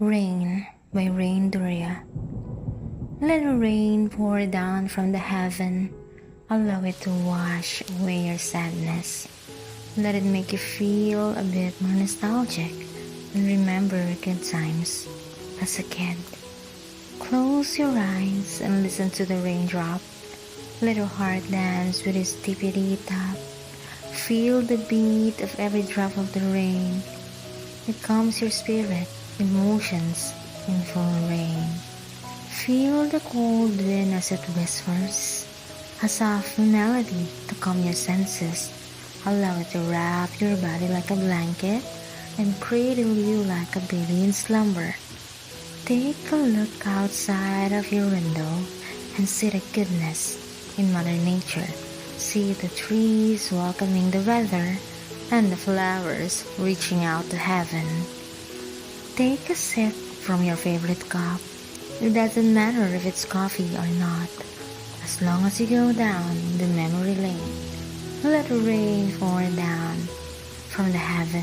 Rain by Raindrops. Let the rain pour down from the heaven. Allow it to wash away your sadness. Let it make you feel a bit more nostalgic and remember good times as a kid. Close your eyes and listen to the raindrop. Let your heart dance with its tippity tap. Feel the beat of every drop of the rain. It calms your spirit, emotions in full rain. Feel the cold wind as it whispers, a soft melody to calm your senses. Allow it to wrap your body like a blanket and cradle you like a baby in slumber. Take a look outside of your window and see the goodness in Mother Nature. See the trees welcoming the weather and the flowers reaching out to heaven. Take a sip from your favorite cup. It doesn't matter if it's coffee or not, as long as you go down the memory lane. Let the rain pour down from the heaven